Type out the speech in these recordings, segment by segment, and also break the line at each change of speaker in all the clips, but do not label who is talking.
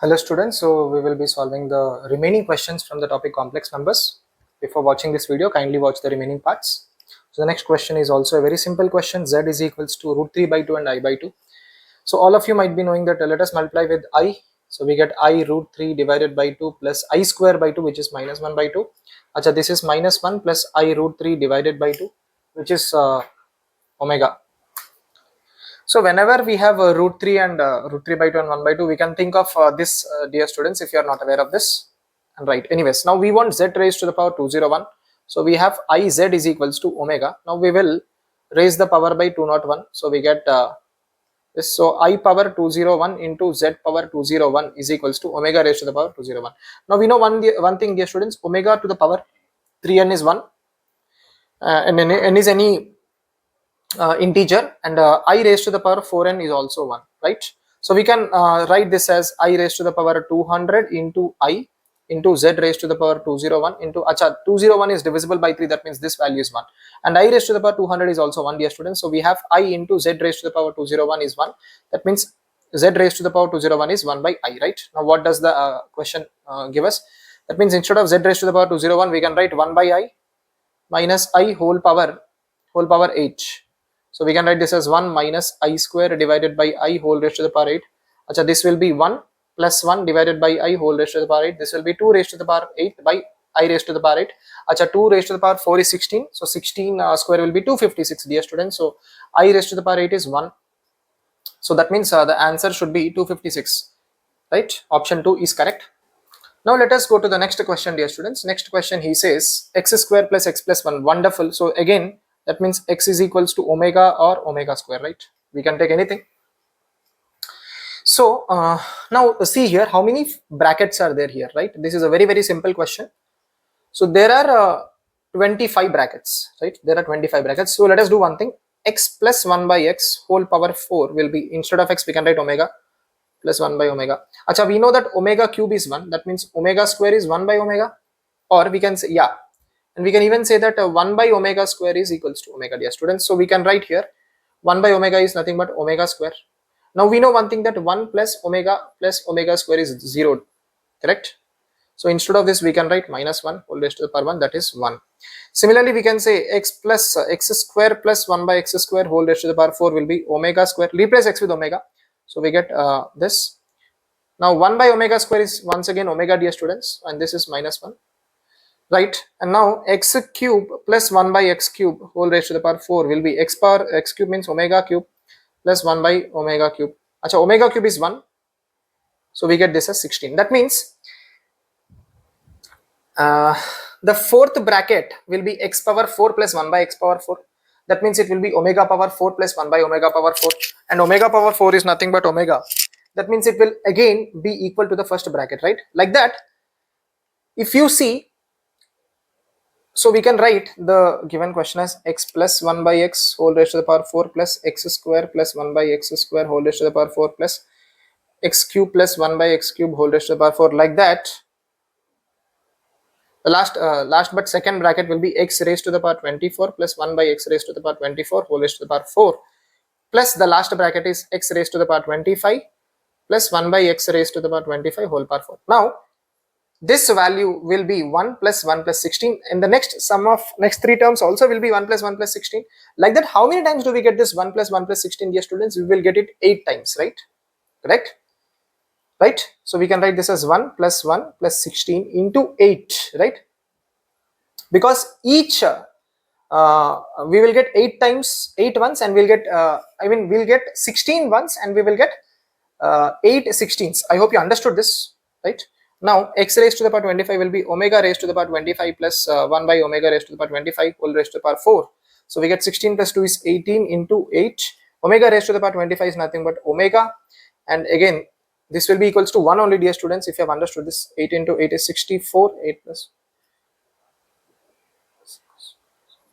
Hello students, so we will be solving the remaining questions from the topic complex numbers. Before watching this video, kindly watch the remaining parts. So the next question is also a very simple question. Z is equals to root 3 by 2 and I by 2. So all of you might be knowing that let us multiply with I. So we get I root 3 divided by 2 plus I square by 2, which is minus 1 by 2. Acha, this is minus 1 plus I root 3 divided by 2, which is omega. So whenever we have root 3 and root 3 by 2 and 1 by 2, we can think of this, dear students, if you are not aware of this. And right, anyways, now we want z raised to the power 201. So we have Iz is equals to omega. Now we will raise the power by 201. So we get this. So I power 201 into z power 201 is equals to omega raised to the power 201. Now we know one thing, dear students, omega to the power 3n is 1, and n is any integer, and I raised to the power 4n is also 1, right? So we can write this as I raised to the power 200 into I into z raised to the power 201 into 201 is divisible by 3, that means this value is 1, and I raised to the power 200 is also 1, dear students. So we have I into z raised to the power 201 is 1, that means z raised to the power 201 is 1 by I, right? Now what does the question give us? That means instead of z raised to the power 201, we can write 1 by I minus I whole power 8. So we can write this as 1 minus I square divided by I whole raised to the power 8. Achha, this will be 1 plus 1 divided by I whole raised to the power 8. This will be 2 raised to the power 8 by I raised to the power 8. Achha, 2 raised to the power 4 is 16. So 16 square will be 256, dear students. So I raised to the power 8 is 1. So that means the answer should be 256, right? Option 2 is correct. Now let us go to the next question, dear students. Next question, he says x square plus x plus 1. Wonderful. So again, that means x is equals to omega or omega square, right? We can take anything. So now see here, how many brackets are there here, right? This is a very, very simple question. So there are 25 brackets, right? There are 25 brackets. So let us do one thing. X plus 1 by x whole power 4 will be, instead of x, we can write omega plus 1 by omega. Acha, we know that omega cube is 1. That means omega square is 1 by omega. Or we can say, yeah. And we can even say that 1 by omega square is equals to omega, dear students. So we can write here 1 by omega is nothing but omega square. Now we know one thing, that 1 plus omega square is 0, correct? So instead of this, we can write minus 1 whole raised to the power 1, that is 1. Similarly, we can say x plus x square plus 1 by x square whole raised to the power 4 will be omega square. Replace x with omega. So we get this. Now 1 by omega square is once again omega, dear students, and this is minus 1. Right, and now x cube plus 1 by x cube whole raised to the power 4 will be x power x cube means omega cube plus 1 by omega cube. Achha, omega cube is 1, so we get this as 16. That means the fourth bracket will be x power 4 plus 1 by x power 4. That means it will be omega power 4 plus 1 by omega power 4, and omega power 4 is nothing but omega. That means it will again be equal to the first bracket, right? Like that, if you see, so we can write the given question as x plus 1 by x whole raised to the power 4 plus x square plus 1 by x square whole raised to the power 4 plus x cube plus 1 by x cube whole raised to the power 4. Like that, the last but second bracket will be x raised to the power 24 plus 1 by x raised to the power 24 whole raised to the power 4 plus the last bracket is x raised to the power 25 plus 1 by x raised to the power 25 whole power 4. Now this value will be 1 plus 1 plus 16, and the next sum of next three terms also will be 1 plus 1 plus 16. Like that, how many times do we get this 1 plus 1 plus 16, dear students? We will get it 8 times, right? Correct? Right? So we can write this as 1 plus 1 plus 16 into 8, right? Because each we will get 8 times 8 once, and we'll get we'll get 16 once, and we will get 8 16s. I hope you understood this, right? Now x raised to the power 25 will be omega raised to the power 25 plus 1 by omega raised to the power 25 whole raised to the power 4. So we get 16 plus 2 is 18 into 8. Omega raised to the power 25 is nothing but omega, and again this will be equals to 1 only, dear students, if you have understood this. 8 into 8 is 64, 8 plus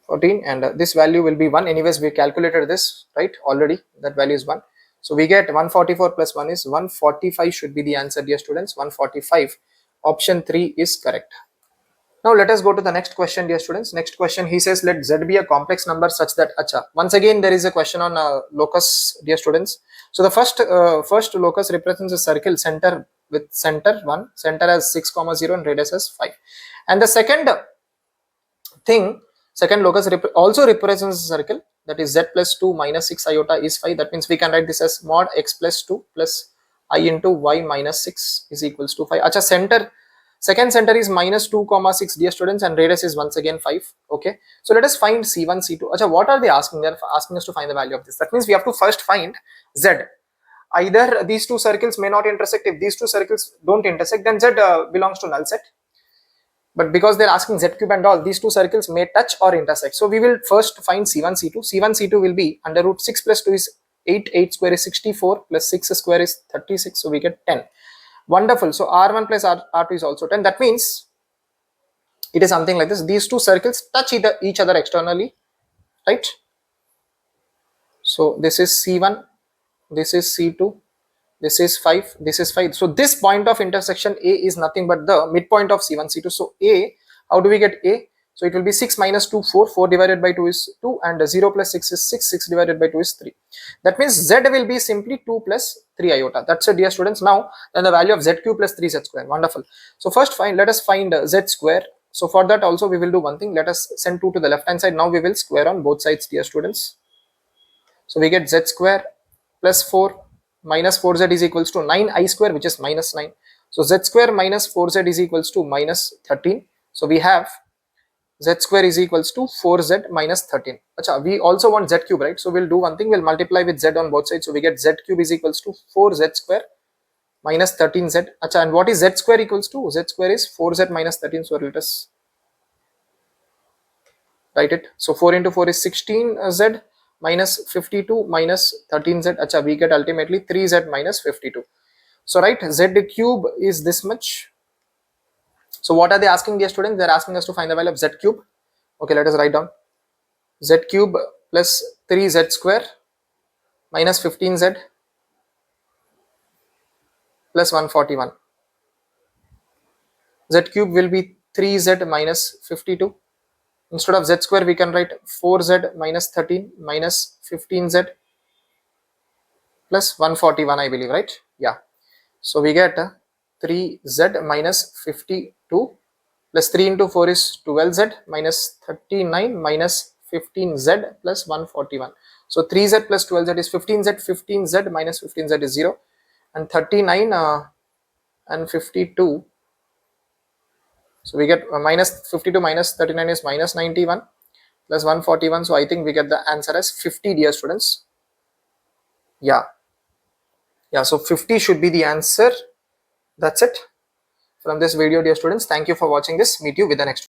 14, and this value will be 1. Anyways, we calculated this, right, already. That value is 1. So we get 144 plus 1 is 145 should be the answer, dear students. 145. Option 3 is correct. Now let us go to the next question, dear students. Next question, he says let z be a complex number such that, once again there is a question on locus, dear students. So the first locus represents a circle center with center 1, center as 6 comma 0 and radius as 5. And the second thing, second locus also represents a circle, that is z plus 2 minus 6 iota is 5. That means we can write this as mod x plus 2 plus I into y minus 6 is equals to 5. Acha, center, second center is minus 2 comma 6, dear students, and radius is once again 5. Okay, so let us find c1 c2. Acha, what are they asking? They are asking us to find the value of this. That means we have to first find z. Either these two circles may not intersect. If these two circles don't intersect, then z belongs to null set. But because they're asking z cube and all, these two circles may touch or intersect. So we will first find c1 c2. c1 c2 will be under root 6 plus 2 is 8, 8 square is 64, plus 6 square is 36, so we get 10. Wonderful. So r1 plus r2 is also 10. That means it is something like this. These two circles touch each other externally, right? So this is c1, this is c2, this is 5, this is 5. So this point of intersection A is nothing but the midpoint of c1 c2. So A, how do we get A? So it will be 6 minus 2, 4, 4 divided by 2 is 2, and 0 plus 6 is 6, 6 divided by 2 is 3. That means z will be simply 2 plus 3 iota. That's it, dear students. Now then the value of z cube plus 3z square. Wonderful. So first let us find z square. So for that also we will do one thing. Let us send 2 to the left hand side. Now we will square on both sides, dear students. So we get z square plus 4 minus 4z is equals to 9i square, which is minus 9. So z square minus 4z is equals to minus 13. So we have z square is equals to 4z minus 13. Achha, we also want z cube, right? So we'll do one thing, we'll multiply with z on both sides. So we get z cube is equals to 4z square minus 13z. Achha, and what is z square equals to? Z square is 4z minus 13. So let us write it. So 4 into 4 is 16z minus 52 minus 13z. Achha, we get ultimately 3z minus 52. So right, z cube is this much. So what are they asking, dear students? They are asking us to find the value of z cube. Okay, let us write down z cube plus 3z square minus 15z plus 141. Z cube will be 3z minus 52. Instead of z square, we can write 4z minus 13 minus 15z plus 141, I believe, right? Yeah. So we get 3z minus 52 plus 3 into 4 is 12z minus 39 minus 15z plus 141. So 3z plus 12z is 15z, 15z minus 15z is 0, and 39 and 52. So we get minus 52 minus 39 is minus 91 plus 141. So I think we get the answer as 50, dear students. Yeah. So 50 should be the answer. That's it from this video, dear students. Thank you for watching this. Meet you with the next video.